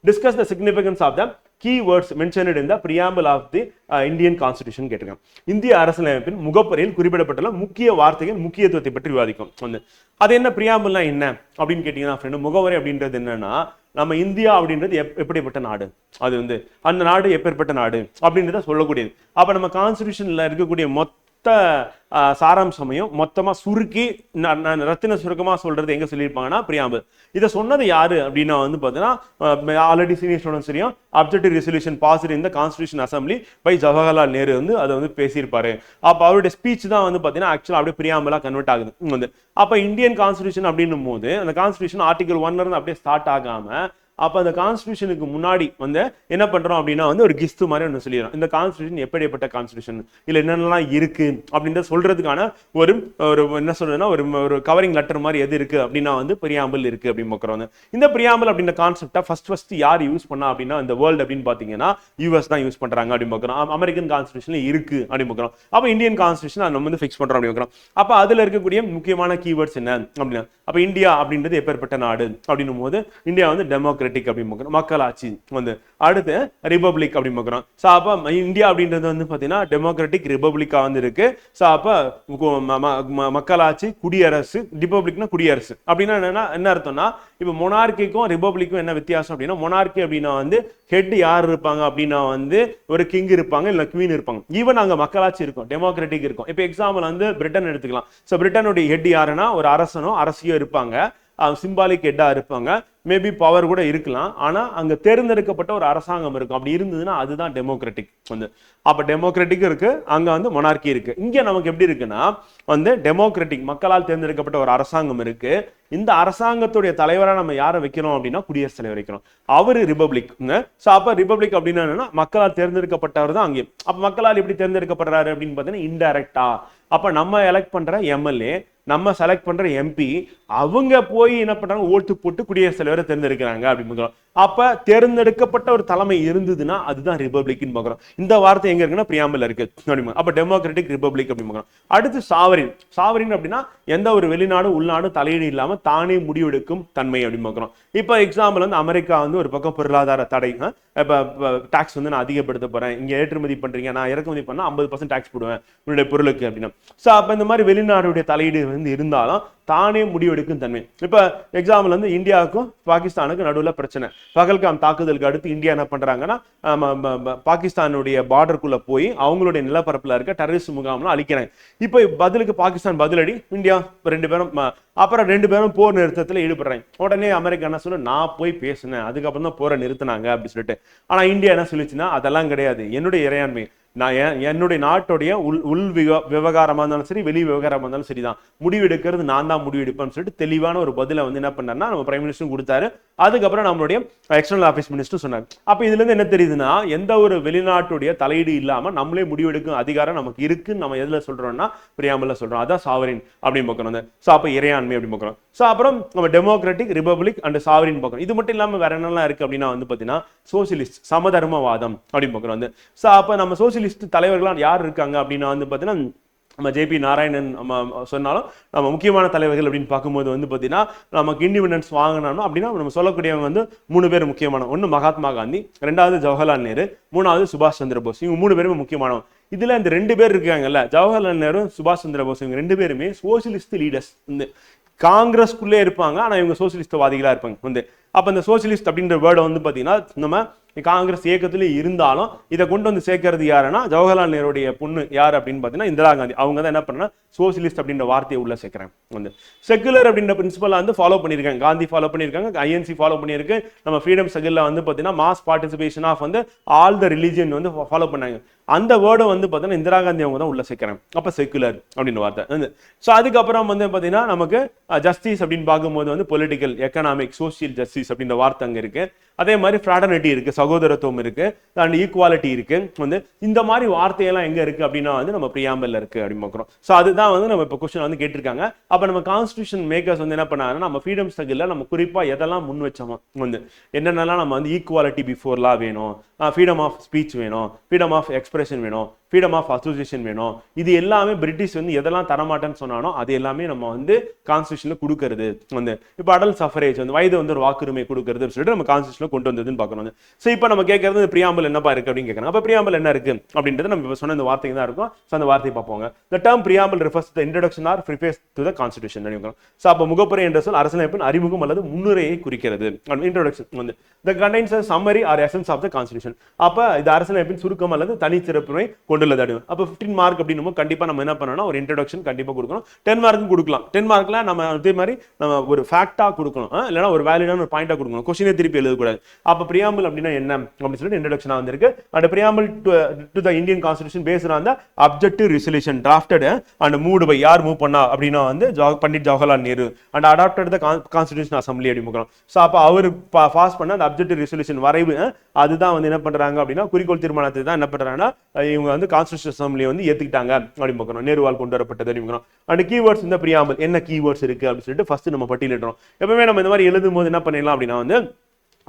Discuss the significance of the keywords mentioned in the preamble of the Indian Constitution கேட்டிருக்காங்க. இந்திய அரசியலமைப்பின் முகப்புரையில் குறிப்பிடப்பட்டுள்ள முக்கிய வார்த்தைகள் முக்கியத்துவத்தை பற்றி விவாதிக்கும். அது என்ன பிரியாம்பிள்னா என்ன அப்படின்னு கேட்டீங்கன்னா ஃப்ரெண்டு, முகவரை அப்படின்றது என்னன்னா நம்ம இந்தியா அப்படின்றது எப்படிப்பட்ட நாடு, அது அந்த நாடு எப்பேற்பட்ட நாடு அப்படின்றத சொல்லக்கூடியது. அப்ப நம்ம கான்ஸ்டிடியூஷன்ல இருக்கக்கூடிய மொத்த சாராம்சமையும் மொத்தமா சுருக்கி ரத்தின சுருக்கமா சொல்றது எங்க சொல்லியிருப்பாங்கன்னா பிரியாம்பிள். இதை சொன்னது யாரு அப்படின்னா பாத்தீங்கன்னா ஆல்ரெடி சீனியர் ஸ்டூடெண்ட்ஸ் தெரியும், objective resolution passed in the constitution assembly by Jawaharlal Nehru அதை பேசியிருப்பாரு. அப்ப அவருடைய ஸ்பீச் தான் பாத்தீங்கன்னா ஆக்சுவலா அப்படியே பிரியாம்பிளா கன்வெர்ட் ஆகுது. அப்ப இந்தியன் கான்ஸ்டிடியூஷன் அப்படின்னும் போது அந்த கான்ஸ்டிடியூஷன் ஆர்டிகல் 1ல இருந்து அப்படியே ஸ்டார்ட் ஆகாம அப்ப அந்த கான்ஸ்டிடியூஷனுக்கு முன்னாடி என்ன பண்றோம் அப்படின்னா ஒரு கிஸ்து மாதிரி ஒன்று சொல்லிடுறோம். இந்த கான்ஸ்டிடியூஷன் எப்படிப்பட்ட கான்ஸ்டிடியூஷன், இல்ல என்னென்னலாம் இருக்கு அப்படின்றத சொல்றதுக்கான ஒரு என்ன சொல்றதுன்னா ஒரு கவரிங் லெட்டர் மாதிரி எது இருக்கு அப்படின்னா பிரியாம்பிள் இருக்கு அப்படின்னு பார்க்குறோம். இந்த பிரியாம்பிள் அப்படின்ற கான்செப்டை ஃபர்ஸ்ட் யார் யூஸ் பண்ணா அப்படின்னா இந்த வேர்ல்டு அப்படின்னு பாத்தீங்கன்னா யூஎஸ் தான் யூஸ் பண்றாங்க அப்படின்னு பார்க்குறோம். அமெரிக்கன் கான்ஸ்டிடியூஷன்ல இருக்கு அப்படின்னு பார்க்குறோம். அப்ப இந்தியன் கான்ஸ்டிடியூஷன் நம்ம ஃபிக்ஸ் பண்றோம் அப்படின்னு பார்க்குறோம். அப்ப அதுல இருக்கக்கூடிய முக்கியமான கீவேர்ட்ஸ் என்ன அப்படின்னா, அப்ப இந்தியா அப்படின்றது எப்பேற்பட்ட நாடு அப்படின்னும் போது இந்தியா டெமோக்ராட்டிக் அப்படின்னு மக்களாட்சி, அடுத்து ரிபப்ளிக் அப்படின்னு பார்க்கிறோம். சோ அப்ப இந்தியா அப்படின்றது பாத்தீங்கன்னா டெமோக்ராட்டிக் ரிபப்ளிக்கா இருக்கு. சோ அப்ப மக்களாட்சி, குடியரசு, ரிபப்ளிக்னா குடியரசு அப்படின்னா என்ன அர்த்தம்னா, இப்ப மொனார்க்கிக்கும் ரிபப்ளிக்கும் என்ன வித்தியாசம் அப்படின்னா, மொனார்க்கி அப்படின்னா ஹெட் யார் இருப்பாங்க அப்படின்னா ஒரு கிங் இருப்பாங்க இல்ல குவீன் இருப்பாங்க. ஈவன் அங்க மக்களாட்சி இருக்கும், டெமோக்ராட்டிக் இருக்கும். இப்ப எக்ஸாம்பிள் பிரிட்டன் எடுத்துக்கலாம். சோ பிரிட்டனுடைய ஹெட் யாருன்னா ஒரு அரசனோ அரசியோ இருப்பாங்க, சிம்பாலிக் ஹெட்டா இருப்பாங்க, மேபி பவர் கூட இருக்கலாம். ஆனா அங்க தேர்ந்தெடுக்கப்பட்ட ஒரு அரசாங்கம் இருக்கும். அப்படி இருந்ததுன்னா அதுதான் டெமோக்ராட்டிக். அப்ப டெமோக்ராட்டிக் இருக்கு, அங்க மொனார்க்கி இருக்கு. இங்க நமக்கு எப்படி இருக்குன்னா டெமோக்ராட்டிக் மக்களால் தேர்ந்தெடுக்கப்பட்ட ஒரு அரசாங்கம் இருக்கு. இந்த அரசாங்கத்துடைய தலைவரா நம்ம யாரை வைக்கிறோம் அப்படின்னா குடியரசுத் தலைவர் வைக்கிறோம், அவரு ரிபப்ளிக். சோ அப்ப ரிபப்ளிக் அப்படின்னா என்னன்னா மக்களால் தேர்ந்தெடுக்கப்பட்டவர் தான் அங்கே. அப்ப மக்களால் எப்படி தேர்ந்தெடுக்கப்படுறாரு அப்படின்னு பாத்தீங்கன்னா இன்டைரக்டா. அப்ப நம்ம எலெக்ட் பண்ற எம்எல்ஏ, நம்ம செலக்ட் பண்ற எம்பி, அவங்க போய் என்ன பண்றாங்க, ஓட்டு போட்டு குடியரசுத் தலைவரை தேர்ந்தெடுக்கிறாங்க அப்படின்னு. அப்ப தேர்ந்தெடுக்கப்பட்ட ஒரு தலைமை இருந்ததுன்னா அதுதான் ரிபப்ளிக்னு பாக்குறோம். இந்த வார்த்தை எங்க இருக்குன்னா பிரியாம்பிள் இருக்கு. அப்ப டெமோக்ராட்டிக் ரிபப்ளிக் அப்படின்னு. அடுத்து சாவரின். சாவரின் அப்படின்னா எந்த ஒரு வெளிநாடு உள்நாடு தலையீடு இல்லாம தானே முடிவெடுக்கும் தன்மை அப்படின்னு பாக்குறோம். இப்ப எக்ஸாம்பிள் அமெரிக்கா ஒரு பக்கம் பொருளாதார தடை, இப்ப டாக்ஸ் நான் அதிகப்படுத்த போறேன், இங்க ஏற்றுமதி பண்றீங்க, நான் இறக்குமதி பண்ணா 50% டாக்ஸ் போடுவேன் உன்னுடைய பொருளுக்கு அப்படின்னா. சோ அப்ப இந்த மாதிரி வெளிநாடுடைய தலையீடு இருந்தாலும் தானே முடிவெடுக்கும் தன்மை. இப்ப எக்ஸாம்பிள் இந்தியாவுக்கும் பாகிஸ்தானுக்கு நடுவுல பிரச்சனை. பகல்காம் தாக்குதலுக்கு அடுத்து இந்தியா என்ன பண்றாங்கன்னா பாகிஸ்தானுடைய பார்டருக்குள்ள போய் அவங்களுடைய நிலப்பரப்புல இருக்க டெரரிஸ்ட் முகாம்லாம் அழிக்கிறாங்க. இப்ப பதிலுக்கு பாகிஸ்தான் பதிலடி, இந்தியா அப்புறம் ரெண்டு பேரும் போர் நிறுத்தத்துல ஈடுபடுறாங்க. உடனே அமெரிக்கா என்ன சொல்ல, நான் போய் பேசினேன், அதுக்கப்புறம் தான் போரை நிறுத்தினாங்க அப்படின்னு சொல்லிட்டு. ஆனா இந்தியா என்ன சொல்லிச்சுன்னா அதெல்லாம் கிடையாது, என்னுடைய இறையாண்மை, நான் என்னுடைய நாட்டுடைய உள் விவகாரமா இருந்தாலும் சரி, வெளி விவகாரமா இருந்தாலும் சரிதான், முடிவெடுக்கிறது நான் தான் முடிவெடுப்பேன்னு சொல்லிட்டு தெளிவான ஒரு பதில என்ன பண்ணாருன்னா நம்ம பிரைம் மினிஸ்டரும் கொடுத்தாரு. அதுக்கப்புறம் நம்மளுடைய எக்ஸ்டர்னல் ஆஃபீஸ் மினிஸ்டர் சொன்னார். அப்ப இதுல இருந்து என்ன தெரியுதுன்னா, எந்த ஒரு வெளிநாட்டுடைய தலையீடு இல்லாம நம்மளே முடிவெடுக்கும் அதிகாரம் நமக்கு இருக்குன்னு நம்ம எதுல சொல்றோம்னா பிரியாம்பிள்ல சொல்றோம். அதான் சாவரின் அப்படின்னு பார்க்கணும். சோ அப்ப இறையாண்மை அப்படின்னு பார்க்கணும். சோ அப்புறம் நம்ம டெமோக்ராட்டிக், ரிபப்ளிக் அண்ட் சாவரின் பார்க்கணும். இது மட்டும் இல்லாம வேற என்னெல்லாம் இருக்கு அப்படின்னா பாத்தீங்கன்னா சோசியலிஸ்ட், சமதர்மவாதம் அப்படின்னு பார்க்கணும். சோ அப்ப நம்ம சோசியலிஸ்ட் தலைவர்கள் யார் இருக்காங்க அப்படின்னா பாத்தீங்கன்னா நம்ம ஜேபி நாராயணன் சொன்னாலும் நம்ம முக்கியமான தலைவர்கள் அப்படின்னு பார்க்கும்போது பாத்தீங்கன்னா நமக்கு இண்டிபெண்டன்ஸ் வாங்கினோம் அப்படின்னா நம்ம சொல்லக்கூடியவங்க 3 பேர் முக்கியமான. ஒன்னு மகாத்மா காந்தி, 2வது ஜவஹர்லால் நேரு, 3வது சுபாஷ் சந்திர போஸ். இவங்க 3 பேருமே முக்கியமானவங்க. இதுல இந்த 2 பேர் இருக்காங்கல்ல, ஜவஹர்லால் நேரு, சுபாஷ் சந்திர போஸ், இவங்க 2 பேருமே சோசியலிஸ்ட் லீடர்ஸ். காங்கிரஸ்குள்ளே இருப்பாங்க, ஆனா இவங்க சோசியலிஸ்ட்வாதிகளா இருப்பாங்க. அப்ப இந்த சோசியலிஸ்ட் அப்படின்ற வேர்டை பாத்தீங்கன்னா நம்ம காங்கிரஸ் இயக்கத்திலே இருந்தாலும் இதை கொண்டு சேர்க்கறது யாருன்னா ஜவஹர்லால் நேருடைய பொண்ணு யார் அப்படின்னு பாத்தீங்கன்னா இந்திரா காந்தி. அவங்க தான் என்ன பண்ணா சோசியலிஸ்ட் அப்படின்ற வார்த்தையை உள்ள சேர்க்கிறாங்க. செகுலர் அப்படின்ற பிரின்சிபல் ஃபாலோ பண்ணிருக்காங்க, காந்தி ஃபாலோ பண்ணிருக்காங்க, ஐஎன்சி ஃபாலோ பண்ணிருக்கு. நம்ம ஃப்ரீடம் ஸ்ட்ரகிள்ல பாத்தீங்கன்னா mass participation of all the religion follow பண்ணாங்க. அந்த வேர்டை பாத்தீங்கன்னா இந்திரா காந்தி அவங்க தான் உள்ள சேர்க்கிறாங்க. அப்ப செகுலர் அப்படின்னு வார்த்தை. சோ அதுக்கப்புறம் பாத்தீங்கன்னா நமக்கு ஜஸ்டிஸ் அப்படின்னு பார்க்கும்போது பொலிட்டிக்கல், எக்கனாமிக், சோசியல் ஜஸ்டிஸ் அப்படின்ற வார்த்தை அங்க இருக்கு. அதே மாதிரி ஃப்ராடர்னிட்டி இருக்கு, சகோதரத்துவம் இருக்கு, அண்ட் ஈக்குவாலிட்டி இருக்கு. இந்த மாதிரி வார்த்தையெல்லாம் எங்க இருக்கு அப்படின்னா நம்ம பிரியாம்பிள்ல இருக்கு அப்படின்னு பார்க்கிறோம். சோ அதுதான் நம்ம இப்ப क्वेश्चन கேட்டிருக்காங்க. அப்ப நம்ம கான்ஸ்டிடியூஷன் மேக்கர்ஸ் என்ன பண்ணாங்கன்னா நம்ம ஃப்ரீடம் ஸ்ட்ரகிள்ல நம்ம குறிப்பா எதெல்லாம் முன் வச்சோமோ என்னென்னலாம் நம்ம ஈக்குவாலிட்டி பிஃபோர் லா வேணும், ஃப்ரீடம் ஆஃப் ஸ்பீச் வேணும், ஃப்ரீடம் ஆஃப் எக்ஸ்பிரஷன் வேணும், ஃப்ரீடம் ஆஃப் அசோசியேஷன் வேணும். இது எல்லாமே பிரிட்டிஷ் வந்து எதெல்லாம் தரமாட்டேன்னு சொன்னானோ அது எல்லாமே நம்ம வந்து கான்ஸ்டியூஷன்ல கொடுக்கறது வந்து இப்போ அடல்ட் சஃபரேஜ் வந்து வயது வந்து ஒரு வாக்குரிமை கொடுக்கறது சொல்லிட்டு நம்ம கான்ஸ்டியூஷன்ல கொண்டு வந்ததுன்னு பார்க்கணும். ஸோ இப்போ நம்ம கேட்கறது பிரியாம்பிள் என்னப்பா இருக்கு அப்படின்னு கேட்கணும். அப்போ பிரியாம்பிள் என்ன இருக்கு அப்படின்றது நம்ம இப்போ சொன்ன இந்த வார்த்தை தான் இருக்கும். ஸோ அந்த வார்த்தையை பார்ப்போங்க. The term preamble refers to the introduction or preface to the constitution. So அப்போ முகப்புரை என்ற சொல் அரசியலமைப்பின் அறிமுகம் அல்லது முன்னுரையை குறிக்கிறது. இன்ட்ரோடக்ஷன் வந்து the contains a summary or essence of the constitution. அப்போ இது அரசியலமைப்பின் சுருக்கம் அல்லது தனிச்சிறப்புமை கொண்டுள்ளது. அப்போ 15 மார்க் அப்படின்னு கண்டிப்பா நம்ம என்ன பண்ணணும், ஒரு இன்ட்ரோடக்ஷன் கண்டிப்பா கொடுக்கணும். 10 மார்க்கும் கொடுக்கலாம். 10 மார்க்ல நம்ம அதே மாதிரி நம்ம ஒரு ஃபேக்டா கொடுக்கணும், இல்லைன்னா ஒரு வேலிடான ஒரு பாயிண்டா கொடுக்கணும். கொஸ்டினே திருப்பி எழுதக்கூடாது. அப்போ பிரியாம்பிள் அப்படின்னா என்ன அப்படின்னு சொல்லிட்டு இன்ட்ரோடக்ஷனா வந்திருக்கு. And preamble to the Indian constitution based on the objective resolution drafted and moved by யார் மூவ் பண்ணா அப்படின்னா வந்து Pandit Jawaharlal Nehru and adopted the constitution assembly அப்படிங்கறோம். சோ அப்ப அவர் பாஸ் பண்ண அந்த objective resolution வரைவு அதுதான் வந்து என்ன பண்றாங்க அப்படின்னா குறிக்கோள் தீர்மானத்தை தான் என்ன பண்றாங்கன்னா இவங்க வந்து கான்ஸ்டிடியூஷன் அசெம்பிளி வந்து ஏத்துக்கிட்டாங்க அப்படின்னு பார்க்கறோம். நேருவால் கொண்டு வரப்பட்டது அப்படிங்கறோம். and keywords இந்த preamble என்ன keywords இருக்கு அப்படின்னு சொல்லிட்டு ஃபர்ஸ்ட் நம்ம பட்டியலிடுறோம். எப்பவுமே நம்ம இந்த மாதிரி எழுதும்போது என்ன பண்ணிடலாம் அப்படின்னா வந்து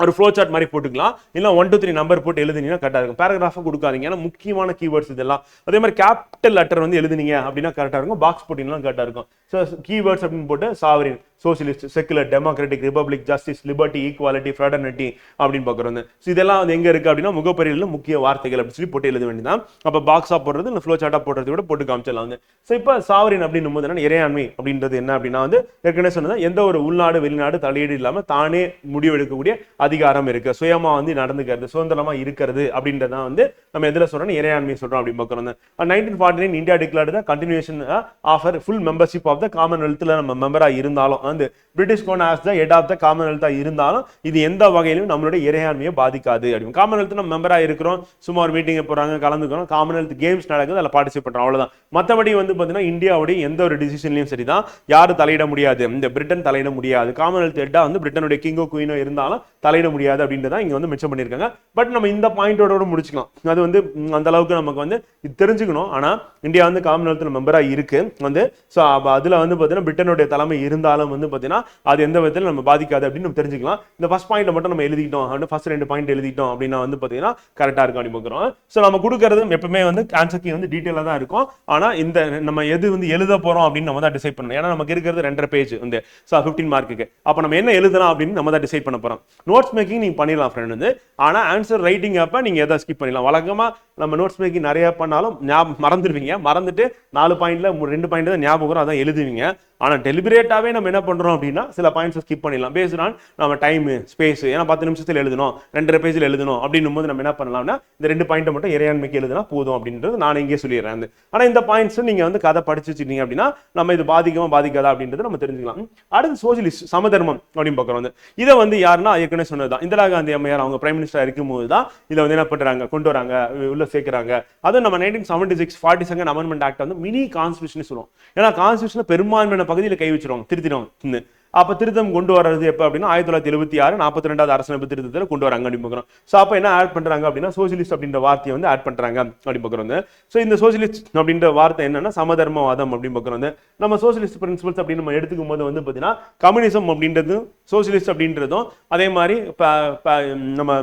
ஒரு ஃப்ளோ சார்ட் மாதிரி போட்டுக்கலாம். இல்லை 1 2 3 நம்பர் போட்டு எழுதுனீங்கன்னா கரெக்டாக இருக்கும். பேராகிராஃபாக கொடுக்காதீங்க, ஏன்னா முக்கியமான கீவேர்ட்ஸ் இதெல்லாம். அதே மாதிரி கேபிட்டல் லெட்டர் வந்து எழுதுனீங்க அப்படின்னா கரெக்டாக இருக்கும். பாக்ஸ் போட்டிங்கன்னா கரெக்டாக இருக்கும். ஸோ கீவேர்ட்ஸ் அப்படின்னு போட்டு sovereign, socialist, secular, democratic, republic, justice, liberty, equality, fraternity அப்படின்னு பார்க்குறோம். ஸோ இதெல்லாம் வந்து எங்கே இருக்குது அப்படின்னா முகப்பரியில் முக்கிய வார்த்தைகள் அப்படின்னு சொல்லி போட்டு எழுத வேண்டியதான். அப்போ பாக்ஸாக போடுறது இல்லை ஃப்ளோ சார்ட்டாக போடுறது கூட போட்டு காமிச்சிடலாம் வந்து. ஸோ இப்போ சாவரின் அப்படின்னும் போது என்ன, இறையாண்மை அப்படின்றது என்ன அப்படின்னா வந்து ஏற்கனவே சொன்னது எந்த ஒரு உள்நாடு வெளிநாடு தலையீடு இல்லாமல் தானே முடிவெடுக்கக்கூடிய அதிகாரம் இருக்கு, சுயமா வந்து நடந்துக்கிறது, சுதந்திரமா இருக்கிறது அப்படின்றதான் வந்து நம்ம எதுல சொல்றோம், இறையாண்மை சொல்றோம் அப்படின்னு பார்க்கறோம். 1949 India declared the continuation of full membership of the காமன்வெல்த்ல நம்ம மெம்பரா இருந்தாலும் வந்து British crown as the head of the காமன்வெல்த்தா இருந்தாலும் இது எந்த வகையிலும் நம்மளுடைய இறையாண்மையை பாதிக்காது அப்படின்னு. காமன்வெல்த் நம்ம மெம்பரா இருக்கிறோம், சும்மா ஒரு மீட்டிங் போறாங்க, கலந்துக்கிறோம், காமன்வெல்த் கேம்ஸ் நடக்குது, அதில் பார்ட்டிசிபேட் பண்றோம், அவ்வளவுதான். மற்றபடி வந்து பாத்தீங்கன்னா இந்தியாவுடைய எந்த ஒரு டிசிஷன்லையும் சரிதான் யாரும் தலையிட முடியாது, இந்த பிரிட்டன் தலையிட முடியாது. காமன்வெல்த் ஹெட்டா வந்து பிரிட்டனுடைய கிங்கோ குயினோ இருந்தாலும் தலையிட முடியாது அப்படின்றத இங்க வந்து மென்ஷன் பண்ணிருக்காங்க. பட் நம்ம இந்த பாயிண்டோட முடிச்சுக்கலாம். அது வந்து அந்த அளவுக்கு நமக்கு வந்து இது தெரிஞ்சுக்கணும். ஆனா இந்தியா வந்து காமன்வெல்த் மெம்பரா இருக்கு வந்து. சோ அதுல வந்து பாத்தீங்கன்னா பிரிட்டனுடைய தலைமை இருந்தாலும் வந்து பாத்தீங்கன்னா அது எந்த விதத்துல நம்ம பாதிக்காது அப்படின்னு நம்ம தெரிஞ்சுக்கலாம். இந்த ஃபர்ஸ்ட் பாயிண்ட் மட்டும் நம்ம எழுதிட்டோம் அப்படின்னு, ஃபர்ஸ்ட் 2 பாயிண்ட் எழுதிட்டோம் அப்படின்னா வந்து பாத்தீங்கன்னா கரெக்டா இருக்கும் அப்படின்னு பார்க்கிறோம். சோ நம்ம கொடுக்கறது எப்பவுமே வந்து ஆன்சர் கீ வந்து டீடைலா தான் இருக்கும். ஆனா இந்த நம்ம எது வந்து எழுத போறோம் அப்படின்னு நம்ம தான் டிசைட் பண்ணணும். ஏன்னா நமக்கு இருக்கிறது 2.5 பேஜ் வந்து 15 மார்க்குக்கு. அப்ப நம்ம என்ன எழுதலாம் அப்படின்னு நம்ம தான் டிசைட் பண்ண போறோம். நோட்ஸ் மேக்கிங் நீங்க பண்ணிடலாம் ஃப்ரெண்ட் வந்து. ஆனா ஆன்சர் ரைட்டிங் அப்ப நீங்க எதை ஸ்கிப் பண்ணிடலாம். வழக்கமா நம்ம நோட்ஸ் மேக்கிங் நிறைய பண்ணாலும் மறந்துடுவீங்க. மறந்துட்டு 4 பாயிண்ட்ல 2 பாயிண்ட் தான் ஞாபகம் அதான் எழுதுவீங்க. ஆனா டெலிபரேட்டாவே நம்ம என்ன பண்றோம் அப்படின்னா சில பாயிண்ட்ஸ் ஸ்கிப் பண்ணிடலாம். பேஸ்ட் ஆன் நம்ம டைம் ஸ்பேஸ். ஏன்னா 10 நிமிஷத்துல எழுதணும், 2.5 பேஜ்ல எழுதணும் அப்படின்னும் போது நம்ம என்ன பண்ணலாம்னா இந்த 2 பாயிண்ட் மட்டும் இறையாண்மைக்கு எழுதுனா போதும் அப்படின்றது நான் இங்கே சொல்லிடுறேன். ஆனா இந்த பாயிண்ட்ஸ் நீங்க வந்து கதை படிச்சு வச்சுட்டீங்க அப்படின்னா நம்ம இது பாதிக்குமா பாதிக்காதா அப்படின்றது நம்ம தெரிஞ்சுக்கலாம். அடுத்து சோசியலிஸ்ட், சமதர்மம் அப்படின்னு பார்க்குறோம். இதை வந்து யாருன்னா ஏற்கனவே சொன்னதுதான் இந்திரா காந்தி அம்மையார் அவங்க பிரைம் மினிஸ்டர் இருக்கும்போது தான் இதை வந்து என்ன பண்றாங்க, கொண்டு வராங்க, உள்ள சேர்க்கிறாங்க. அதுவும் நம்ம 1976 42nd அமெண்ட்மெண்ட் ஆக்ட் வந்து மினி கான்ஸ்டியூஷன் சொல்லுவோம். ஏன்னா கான்ஸ்டியூஷன் பெரும்பான்மையான பகுதியில் கை வச்சிருவாங்க, திருத்திடுவாங்க. அப்ப திருத்தம் கொண்டு வர்றது எப்ப அப்படின்னா 1976 42வது அரசியலமைப்பு திருத்தத்தில் கொண்டு வராங்க அப்படின்னு பார்க்குறோம். ஸோ அப்போ என்ன ஆட் பண்றாங்க அப்படின்னா சோசியலிஸ்ட் அப்படின்ற வார்த்தையை வந்து ஆட் பண்றாங்க அப்படின்னு பார்க்குறோம். ஸோ இந்த சோசியலிஸ்ட் அப்படின்ற வார்த்தை என்னன்னா சமதர்மவாதம் அப்படின்னு பார்க்குறோம். நம்ம சோசியலிஸ்ட் பிரின்சிபல்ஸ் அப்படின்னு நம்ம எடுத்துக்கும் போது வந்து பார்த்தீங்கன்னா கம்யூனிசம் அப்படின்றதும் சோசியலிஸ்ட் அப்படின்றதும் அதே மாதிரி நம்ம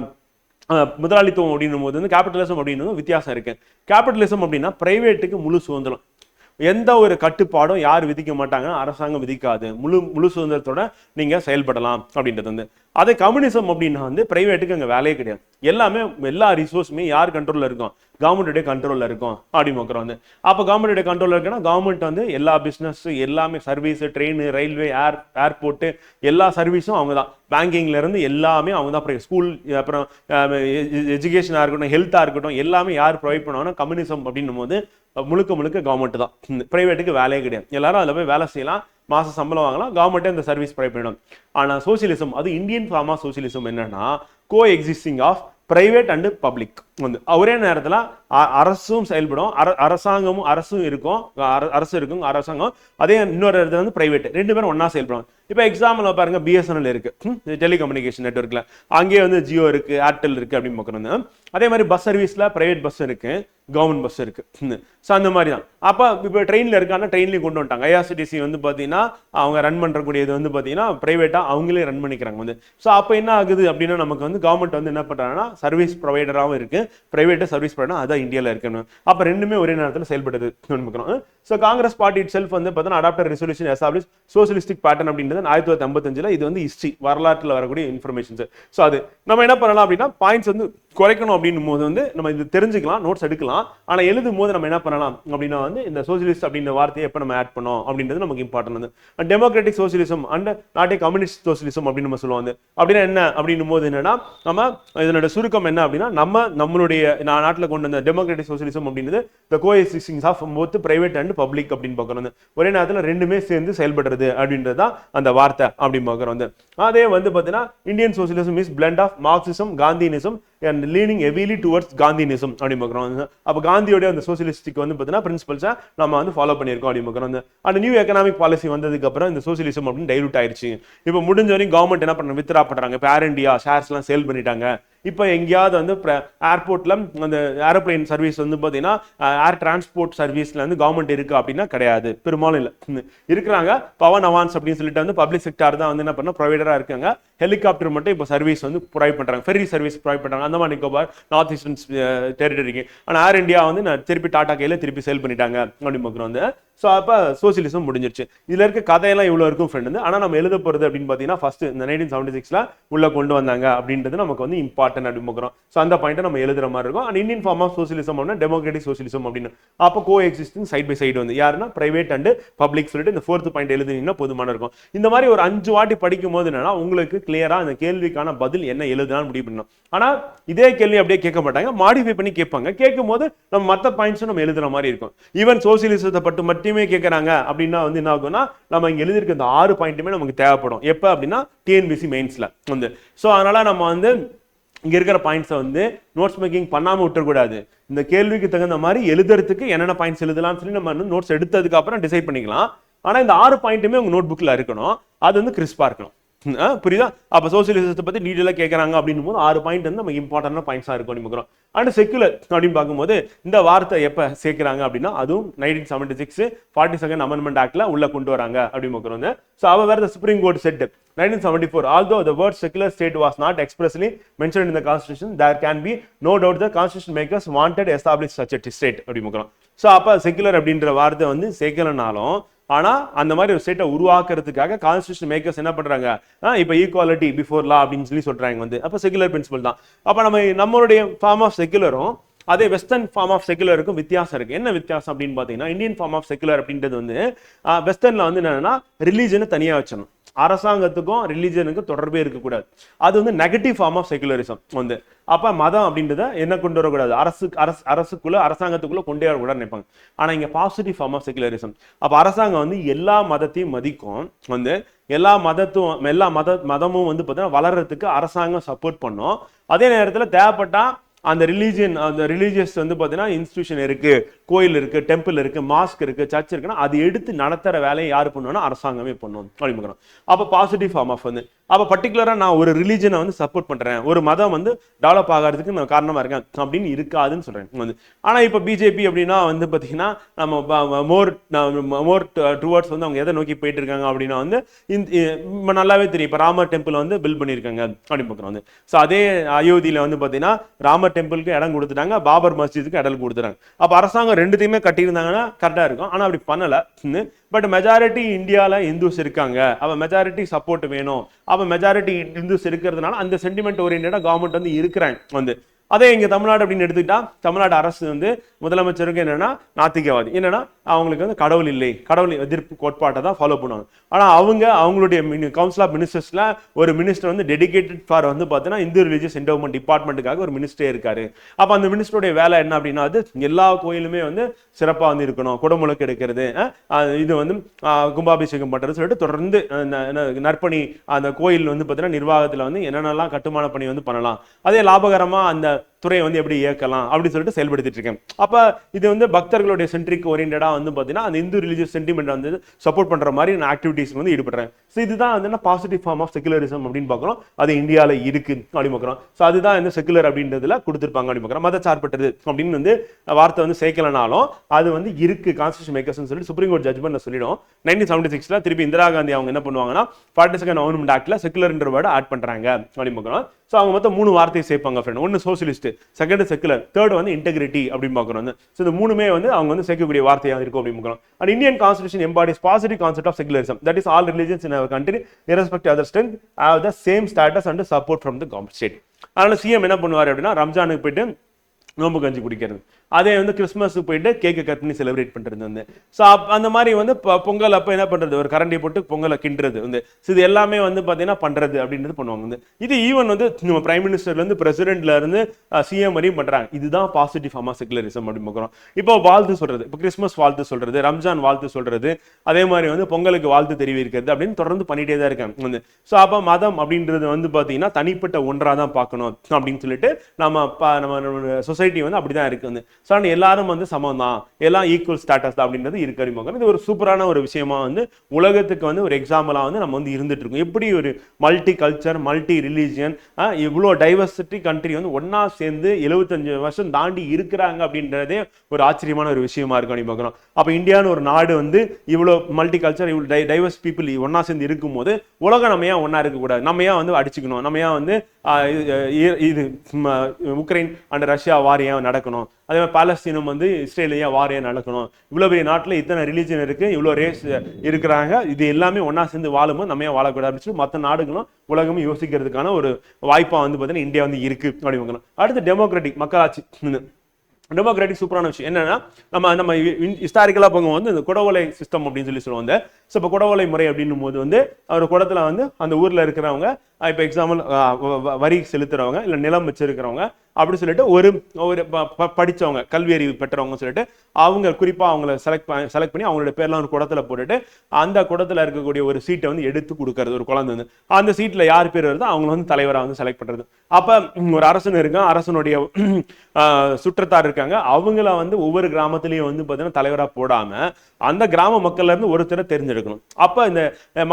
முதலாளித்துவம் அப்படின்னும் போது வந்து கேபிட்டலிசம் அப்படின்னும் வித்தியாசம் இருக்கு. கேபிட்டலிசம் அப்படின்னா பிரைவேட்டுக்கு முழு சுதந்திரம், எந்த ஒரு கட்டுப்பாடும் யார் விதிக்க மாட்டாங்க, அரசாங்கம் விதிக்காது, முழு சுதந்திரத்தோட நீங்க செயல்படலாம் அப்படின்றது வந்து. அதே கம்யூனிசம் அப்படின்னா வந்து பிரைவேட்டுக்கு அங்கே வேலையே கிடையாது. எல்லா ரிசோர்ஸுமே யார் கண்ட்ரோல்ல இருக்கும், கவர்மெண்ட்டுடைய கண்ட்ரோல்ல இருக்கும் அப்படி பார்க்குறோம் வந்து. அப்போ கவர்மெண்ட்டுடைய கண்ட்ரோல்ல இருக்குன்னா கவர்மெண்ட் வந்து எல்லா பிஸ்னஸ் எல்லாமே சர்வீஸ், ட்ரெயின், ரயில்வே, ஏர்போர்ட்டு எல்லா சர்வீஸும் அவங்க தான். பேங்கிங்ல இருந்து எல்லாமே அவங்க தான். ஸ்கூல், அப்புறம் எஜுகேஷனாக இருக்கட்டும், ஹெல்த்தாக இருக்கட்டும், எல்லாமே யார் ப்ரொவைட் பண்ணுவாங்கன்னா கம்யூனிசம் அப்படின்னும் போது முழுக்க கவர்மெண்ட் தான். பிரைவேட்டுக்கு வேலையே கிடையாது. எல்லாரும் அதில் போய் வேலை செய்யலாம், மாசம் சம்பளம் வாங்கலாம், கவர்மெண்ட்டே இந்த சர்வீஸ் ப்ரொவைட் பண்ணிடும். ஆனா சோசியலிசம், அது இந்தியன் ஃபார்ம் ஆஃப் சோசியலிசம் என்னன்னா coexisting of private and public வந்து ஒரே நேரத்தில் அரசும் செயல்படும், அரசும் இருக்கும், அரசாங்கம் அதே இன்னொரு இடத்துல வந்து பிரைவேட், 2 பேரும் ஒன்னா செயல்படும். இப்போ எக்ஸாம்பிள் பாருங்க, பிஎஸ்என்எல் இருக்கு, டெலிகம்யூனிகேஷன் நெட்வொர்க்ல, அங்கேயே வந்து ஜியோ இருக்கு, ஏர்டெல் இருக்கு அப்படின்னு பார்க்கணும். அதே மாதிரி பஸ் சர்வீஸ்ல பிரைவேட் பஸ் இருக்கு, கவர்மெண்ட் பஸ் இருக்கு. ஸோ அந்த மாதிரி தான். அப்போ இப்போ ட்ரெயினில் இருக்காங்கன்னா ட்ரெயின்லேயும் கொண்டு வந்துட்டாங்க. ஐஆர்சிடிசி வந்து பார்த்தீங்கன்னா அவங்க ரன் பண்ணுறக்கூடியது வந்து பார்த்தீங்கன்னா ப்ரைவேட்டாக அவங்களே ரன் பண்ணிக்கிறாங்க வந்து. ஸோ அப்போ என்ன ஆகுது அப்படின்னா நமக்கு வந்து கவர்மெண்ட் வந்து என்ன பண்ணுறாங்கன்னா சர்வீஸ் ப்ரொவைடராகவும் இருக்கு, ப்ரைவேட்டாக சர்வீஸ் ப்ரொவைடர், அதான் தான் இந்தியாவில் இருக்கணும். அப்போ ரெண்டுமே ஒரே நேரத்தில் செயல்படுது பார்க்குறோம். So Congress party it self வந்து பார்த்தீங்கன்னா adapter resolution establish socialistic pattern அப்படின்றது 1955 இது வந்து ஹிஸ்ட்ரி வரலாற்றில் வரக்கூடிய இன்ஃபர்மேஷன்ஸ். ஸோ அது நம்ம என்ன பண்ணலாம் அப்படின்னா பாயிண்ட்ஸ் வந்து குறைக்கணும் அப்படின்னும் போது வந்து நம்ம இது தெரிஞ்சுக்கலாம், நோட்ஸ் எடுக்கலாம். ஆனால் எழுதும் போது நம்ம என்ன பண்ணலாம் அப்படின்னா வந்து இந்த சோசியலிஸ்ட் அப்படின்ற வார்த்தையை எப்போ நம்ம ஆட் பண்ணோம் அப்படின்றது நமக்கு இம்பார்ட்டன் வந்து. Democratic socialism and not communist socialism அப்படின்னு நம்ம சொல்லுவாங்க. அப்படின்னா என்ன அப்படின்னும் போது என்னன்னா நம்ம இதனோட சுருக்கம் என்ன அப்படின்னா நம்மளுடைய நாட்டில் கொண்டு வந்த டெமோக்ராட்டிக் சோசியலிசம் அப்படின்றது the coexisting of both private and public அப்படின்னு பார்க்குறோம். ஒரே நேரத்தில் ரெண்டுமே சேர்ந்து செயல்படுறது அப்படின்றது தான் அந்த வார்த்தை அப்படின்னு பார்க்குறோம். அதே வந்து பார்த்தீங்கன்னா Indian socialism is blend of Marxism Gandhianism and leaning heavily towards Gandhianism அப்படி பார்க்குறோம். அப்போ காந்தியோட அந்த சோசியலிஸ்டிக் வந்து பார்த்தீங்கன்னா பிரின்சிபல்ஸை நம்ம வந்து ஃபாலோ பண்ணியிருக்கோம் அப்படி பார்க்குறோம். அந்த நியூ எக்கனாமிக் பாலிசி வந்ததுக்கு அப்புறம் இந்த சோசியலிசம் அப்படின்னு டைலூட் ஆயிடுச்சு. இப்போ முடிஞ்ச வரைக்கும் கவர்மெண்ட் என்ன பண்ணுறாங்க, வித்ரா பண்ணுறாங்க. இப்போ ஏர் இந்தியா ஷேர்ஸ்லாம் சேல் பண்ணிட்டாங்க. இப்போ எங்கேயாவது வந்து ஏர்போர்ட்ல அந்த ஏரோப்ளைன் சர்வீஸ் வந்து பார்த்தீங்கன்னா ஏர் டிரான்ஸ்போர்ட் சர்வீஸ்ல வந்து கவர்மெண்ட் இருக்கு அப்படின்னா கிடையாது, பெரும்பாலும் இல்லை. இருக்கிறாங்க பவன் அவான்ஸ் அப்படின்னு சொல்லிட்டு வந்து பப்ளிக் செக்டார் தான் வந்து என்ன பண்ண ப்ரொவைடரா இருக்காங்க. ஹெலிகாப்டர் மட்டும் இப்போ சர்வீஸ் வந்து ப்ரொவைட் பண்றாங்க, ஃபெரி சர்வீஸ் ப்ரொவைட் பண்றாங்க அந்தமான் நிக்கோபார் நார்த் ஈஸ்டர்ன் டெரிட்டரிக்கு. ஆனால் ஏர் இந்தியா வந்து திருப்பி டாடா கையில திருப்பி சேல் பண்ணிட்டாங்க அப்படின்னு பார்க்குறோம் வந்து. ஸோ அப்போ சோசியலிசம் முடிஞ்சிருச்சு. இதுல இருக்க கதையெல்லாம் இவ்வளோ இருக்கும் ஃப்ரெண்ட் வந்து. ஆனால் நம்ம எழுத போறது அப்படின்னு பார்த்தீங்கன்னா ஃபர்ஸ்ட் இந்த 1976ல உள்ள கொண்டு வந்தாங்க அப்படின்றது நமக்கு வந்து இம்பார்ட்டன் அப்படின்னு பார்க்குறோம். ஸோ அந்த பாயிண்ட்டை நம்ம எழுதுற மாதிரி இருக்கும். And Indian form of socialism அப்படின்னா டெமோக்ராட்டிக் சோசியலிசம் அப்படின்னு. அப்போ co existing side by side வந்து யாருன்னா பிரைவேட் அண்ட் பப்ளிக் சொல்லிட்டு இந்த 4th பாயிண்ட் எழுதுனீங்கன்னா போதுமான இருக்கும். இந்த மாதிரி ஒரு 5 வாட்டி படிக்கும் போது என்னன்னா உங்களுக்கு கிளியரா அந்த கேள்விக்கான பதில் என்ன எழுதுனாலும் முடிவு பண்ணணும். ஆனா இதே கேள்வி அப்படியே கேட்க மாட்டாங்க, மாடிஃபை பண்ணி கேட்பாங்க. கேட்கும் போது நம்ம மற்ற பாயிண்ட்ஸும் நம்ம எழுதுற மாதிரி இருக்கும். ஈவன் சோசியலிசத்தை பட்டு மட்டுமே கேட்கறாங்க அப்படின்னா வந்து என்ன ஆகும்னா நம்ம இங்க எழுதிருக்க இந்த 6 பாயிண்ட்டுமே நமக்கு தேவைப்படும். எப்ப அப்படின்னா டிஎன்பிசி மெயின்ஸ்ல வந்து. ஸோ அதனால நம்ம வந்து இங்க இருக்கிற பாயிண்ட்ஸை வந்து நோட்ஸ் மேக்கிங் பண்ணாம விட்டுறக்கூடாது. இந்த கேள்விக்கு தகுந்த மாதிரி எழுதுறதுக்கு என்னென்ன பாயிண்ட்ஸ் எழுதலாம்னு சொல்லி நம்ம நோட்ஸ் எடுத்ததுக்கு அப்புறம் டிசைட் பண்ணிக்கலாம். ஆனா இந்த 6 பாயிண்ட்டுமே உங்க நோட் புக்ல இருக்கணும். அது வந்து கிறிஸ்பா இருக்கணும். புரியுதா? அப்ப சோசியலிசத்தை பத்தி டீடைலா கேட்கறாங்க அப்படின்னும் போது 6 பாயிண்ட் வந்து நமக்கு இம்பார்ட்டன்டான பாயிண்ட்ஸா இருக்கும் நினைக்கிறோம். அண்ட் செக்குலர் அப்படின்னு பார்க்கும்போது இந்த வார்த்தை எப்ப சேர்க்கிறாங்க அப்படின்னா அதுவும் 1976 42nd அமெண்ட்மெண்ட் ஆக்ட்ல உள்ள கொண்டு வராங்க அப்படின்னு பார்க்குறோம். So however the Supreme Court said 1974 although the word secular state was not expressly mentioned in the constitution there can be no doubt the constitution makers wanted to establish such a state அப்படி பார்க்குறோம். So அப்ப secular அப்படின்ற வார்த்தை வந்து சேர்க்கலனாலும் ஆனா அந்த மாதிரி ஒரு ஸ்டேட்டை உருவாக்குறதுக்காக கான்ஸ்டிடியூஷன் மேக்கர்ஸ் என்ன பண்றாங்க, இப்ப ஈக்குவாலிட்டி பிஃபோர் லா அப்படின்னு சொல்லி சொல்றாங்க வந்து. அப்ப செகுலர் பிரின்சிபல் தான். அப்ப நம்மளுடைய ஃபார்ம் ஆஃப் செகுலரும் அதே வெஸ்டர்ன் ஃபார்ம் ஆஃப் செகுலருக்கும் வித்தியாசம் இருக்கு. என்ன வித்தியாசம் அப்படின்னு பாத்தீங்கன்னா இந்தியன் ஃபார்ம் ஆஃப் செகுலர் அப்படின்றது வந்து வெஸ்டர்ன்ல வந்து என்னன்னா ரிலீஜனை தனியா வச்சிடணும். அரசாங்கத்துக்கும் ரிலீஜனுக்கும் தொடர்பே இருக்கக்கூடாது. அது வந்து நெகட்டிவ் ஃபார்ம் ஆஃப் செகுலரிசம் வந்து. அப்ப மதம் அப்படின்றத என்ன கொண்டு வரக்கூடாது, அரசுக்குள்ள அரசாங்கத்துக்குள்ள கொண்டே வரக்கூடாது நினைப்பாங்க. ஆனா இங்க பாசிட்டிவ் ஃபார்ம் ஆஃப் செகுலரிசம். அப்ப அரசாங்கம் வந்து எல்லா மதத்தையும் மதிக்கும் வந்து, எல்லா மதமும் வந்து பார்த்தீங்கன்னா வளர்றதுக்கு அரசாங்கம் சப்போர்ட் பண்ணும். அதே நேரத்தில் தேவைப்பட்டா அந்த ரிலீஜியஸ் வந்து பார்த்தீங்கன்னா இன்ஸ்டிடியூஷன் இருக்கு, கோயில் இருக்கு, டெம்பிள் இருக்கு, மாஸ்க் இருக்கு, சர்ச் இருக்குன்னா அது எடுத்து நடத்துற வேலையை யாரு பண்ணுவோம்னா அரசாங்கமே பண்ணுவோம் அப்படின்னு. அப்போ பாசிட்டிவ் ஃபார்ம் ஆஃப் வந்து அப்போ பர்டிகுலரா நான் ஒரு ரிலீஜனை வந்து சப்போர்ட் பண்றேன், ஒரு மதம் வந்து டெவலப் ஆகிறதுக்கு நான் காரணமா இருக்கேன் அப்படின்னு இருக்காதுன்னு சொல்றேன் வந்து. ஆனா இப்போ பிஜேபி அப்படின்னா வந்து பாத்தீங்கன்னா நம்ம மோர் டுவர்ட்ஸ் வந்து அவங்க எதை நோக்கி போயிட்டு இருக்காங்க அப்படின்னா வந்து நல்லாவே தெரியும். இப்போ ராமர் டெம்பிள் வந்து பில்ட் பண்ணியிருக்காங்க அப்படின்னு பார்க்குறோம் வந்து. ஸோ அதே அயோத்தியில வந்து பாத்தீங்கன்னா ராமர் டெம்பிளுக்கு இடம் கொடுத்துட்டாங்க, பாபர் மஸ்ஜிதுக்கு இடம் கொடுத்துறாங்க. அப்ப அரசாங்கம் ரெண்டுத்தையுமே கட்டியிருந்தாங்கன்னா கரெக்டா இருக்கும். ஆனா அப்படி பண்ணல. பட் மெஜாரிட்டி இந்தியால இந்துஸ் இருக்காங்க, அவ மெஜாரிட்டி சப்போர்ட் வேணும், அவ மெஜாரிட்டி இந்துஸ் இருக்கிறதுனால அந்த சென்டிமெண்ட் ஓரியன்டா கவர்மெண்ட் வந்து இருக்கிறாங்க வந்து. அதே இங்க தமிழ்நாடு அப்படின்னு எடுத்துக்கிட்டா தமிழ்நாடு அரசு வந்து முதலமைச்சருக்கு என்னன்னா நாத்திகவாதி, என்னன்னா அவங்களுக்கு வந்து கடவுள் இல்லை, கடவுள் எதிர்ப்பு கோட்பாட்டை தான் ஃபாலோ பண்ணுவாங்க. ஆனா அவங்களுடைய கவுன்சில் ஆஃப் மினிஸ்டர்ஸ்ல ஒரு மினிஸ்டர் வந்து டெடிகேட்டட் ஃபார் வந்து பார்த்தீங்கன்னா இந்து ரிலீஜியஸ் என்டோவ்மெண்ட் டிபார்ட்மெண்ட்டுக்காக ஒரு மினிஸ்டரே இருக்காரு. அப்ப அந்த மினிஸ்டருடைய வேலை என்ன அப்படின்னா அது எல்லா கோயிலுமே வந்து சிறப்பா வந்து இருக்கணும், குடமுழுக்கு எடுக்கிறது, இது வந்து கும்பாபிஷேகம் பண்றது சொல்லிட்டு தொடர்ந்து நற்பணி அந்த கோயில் வந்து பார்த்தீங்கன்னா நிர்வாகத்துல வந்து என்னென்னலாம் கட்டுமான பணி வந்து பண்ணலாம், அதே லாபகரமா அந்த துறையை வந்து எப்படி இயக்கலாம் அப்படின்னு சொல்லிட்டு செயல்படுத்திட்டு இருக்கேன். அப்ப இது வந்து பக்தர்களுடைய சென்ட்ரிக் ஓரியன்டா வந்து பாத்தீங்கன்னா அந்த இந்து ரிலீஜியஸ் சென்டிமெண்ட் வந்து சப்போர்ட் பண்ற மாதிரி ஆக்டிவிட்டிஸ் வந்து ஈடுபடுறேன். ஸோ இதுதான் வந்து பாசிட்டிவ் ஃபார்ம் ஆஃப் செகுலரிசம் அப்படின்னு பார்க்குறோம். அது இந்தியாவில இருக்கு அப்படின்னு பார்க்குறோம். ஸோ அதுதான் இந்த செகுலர் அப்படின்றதுல கொடுத்துருப்பாங்க அப்படின்னு பார்க்குறோம். மதச்சார்பற்றது அப்படின்னு வந்து வார்த்தை வந்து சேர்க்கலனாலும் அது வந்து இருக்கு கான்ஸ்டிடியூஷன் மேக்கர்ஸ் சொல்லி சுப்ரீம் கோர்ட் ஜட்மெண்ட் சொல்லிடும். 1976 திருப்பி இந்திரா காந்தி அவங்க என்ன பண்ணுவாங்கன்னா 42nd அமெண்ட்மெண்ட் ஆக்ட்ல செகுலர்ன்ற வேர்டு ஆட் பண்றாங்க அப்படின்னு பார்க்குறோம். ஸோ அவங்க மொத்தம் 3 வார்த்தையை சேர்ப்பாங்க ஃப்ரெண்ட். ஒன்று சோசியலிஸ்ட், செகண்ட் செக்குலர், தேர்ட் வந்து இன்டெகிரிட்டி அப்படின்னு பார்க்குறோம். ஸோ இந்த மூணுமே வந்து அவங்க வந்து சேர்க்கக்கூடிய வார்த்தையாக இருக்கும் அப்படின்னு பார்க்குறோம். And Indian constitution embodies positive concept of secularism, that is all religions in our country irrespective of other strength have the same status and support from the government state. அதனால சிஎம் என்ன பண்ணுவார் அப்படின்னா ரம்ஜானுக்கு போயிட்டு நோம்பு கஞ்சி குடிக்கிறது, அதே வந்து கிறிஸ்மஸுக்கு போயிட்டு கேக்கு கட் பண்ணி செலிப்ரேட் பண்ணுறது வந்து. ஸோ அந்த மாதிரி வந்து பொங்கல் அப்போ என்ன பண்ணுறது, ஒரு கரண்டி போட்டு பொங்கலை கிண்டுறது வந்து. ஸோ இது எல்லாமே வந்து பார்த்தீங்கன்னா பண்ணுறது அப்படின்றது பண்ணுவாங்க வந்து. இது ஈவன் வந்து நம்ம பிரைம் மினிஸ்டர்லேருந்து பிரசிடென்ட்லேருந்து சிஎம் வரையும் பண்ணுறாங்க. இதுதான் பாசிட்டிவ் ஃபார்ம் ஆஃப் செகுலரிசம் அப்படின்னு பார்க்குறோம். இப்போ வாழ்த்து சொல்கிறது, இப்போ கிறிஸ்மஸ் வாழ்த்து சொல்கிறது, ரம்ஜான் வாழ்த்து சொல்கிறது, அதே மாதிரி வந்து பொங்கலுக்கு வாழ்த்து தெரிவிக்கிறது அப்படின்னு தொடர்ந்து பண்ணிகிட்டே தான் இருக்காங்க வந்து. ஸோ அப்போ மதம் அப்படின்றது வந்து பார்த்தீங்கன்னா தனிப்பட்ட ஒன்றாக தான் பார்க்கணும் அப்படின்னு சொல்லிட்டு நம்ம சொசைட்டி வந்து அப்படி தான் இருக்குது வந்து. ஸோ எல்லாரும் வந்து சமம் தான், எல்லாம் ஈக்குவல் ஸ்டேட்டஸ் தான் அப்படின்றது இருக்கு அறிமுகம். இது ஒரு சூப்பரான ஒரு விஷயமா வந்து உலகத்துக்கு வந்து ஒரு எக்ஸாம்பிளா வந்து நம்ம வந்து இருந்துட்டு இருக்கோம். எப்படி ஒரு மல்டி கல்ச்சர், மல்டி ரிலீஜியன், இவ்வளோ டைவர்சிட்டி கண்ட்ரி வந்து ஒன்னா சேர்ந்து 75 வருஷம் தாண்டி இருக்கிறாங்க அப்படின்றதே ஒரு ஆச்சரியமான ஒரு விஷயமா இருக்கும் அப்படின்னு பார்க்குறோம். அப்போ இந்தியான்னு ஒரு நாடு வந்து இவ்வளோ மல்டி கல்ச்சர், இவ்வளோ டைவர்ஸ் பீப்புள் ஒன்னா சேர்ந்து இருக்கும் போது உலகம் நம்ம ஏன் ஒன்னா இருக்கக்கூடாது, நம்ம ஏன் வந்து அடிச்சுக்கணும், நம்ம ஏன் வந்து இது உக்ரைன் அண்ட் ரஷ்யா வார் ஏன் நடக்கணும், அதே மாதிரி பாலஸ்தீனம் வந்து இஸ்ரேலியா வார் ஏன் நடக்கணும், இவ்வளோ பெரிய நாட்டில் இத்தனை ரிலீஜன் இருக்கு, இவ்வளோ ரேஸ் இருக்கிறாங்க, இது எல்லாமே ஒன்னா சேர்ந்து வாழும்போது நம்ம ஏன் வாழக்கூடாது அப்படின்னு சொல்லி மற்ற நாடுகளும் உலகமும் யோசிக்கிறதுக்கான ஒரு வாய்ப்பா வந்து பார்த்தீங்கன்னா இந்தியா வந்து இருக்கு அப்படின்னு. அடுத்து டெமோக்ராட்டிக் மக்களாட்சி. டெமோக்ராட்டிக் சூப்பரான விஷயம் என்னன்னா நம்ம ஹிஸ்டாரிக்கலாக போகும்போது இந்த குடவோலை சிஸ்டம் அப்படின்னு சொல்லி சொல்லுவாங்க. ஸோ இப்போ குடவோலை முறை அப்படின்னும் போது வந்து ஒரு குடத்துல வந்து அந்த ஊரில் இருக்கிறவங்க, இப்போ எக்ஸாம்பிள் வரி செலுத்துறவங்க இல்லை நிலம் வச்சிருக்கிறவங்க அப்படி சொல்லிட்டு ஒரு படித்தவங்க, கல்வி அறிவு பெற்றவங்க சொல்லிட்டு அவங்க குறிப்பாக அவங்கள செலக்ட் பண்ணி அவங்களோட பேர்லாம் ஒரு குடத்துல போட்டுட்டு அந்த குடத்துல இருக்கக்கூடிய ஒரு சீட்டை வந்து எடுத்து கொடுக்கறது. ஒரு குழந்தை வந்து அந்த சீட்டில் யார் பேர் வருதோ அவங்கள வந்து தலைவராக வந்து செலக்ட் பண்ணுறது. அப்போ ஒரு அரசன் இருக்கான், அரசனுடைய சுற்றத்தார் இருக்காங்க, அவங்கள வந்து ஒவ்வொரு கிராமத்திலையும் வந்து பார்த்தீங்கன்னா தலைவராக போடாமல் அந்த கிராம மக்கள்ல இருந்து ஒருத்தரை தெரிஞ்செடுக்கணும். அப்போ இந்த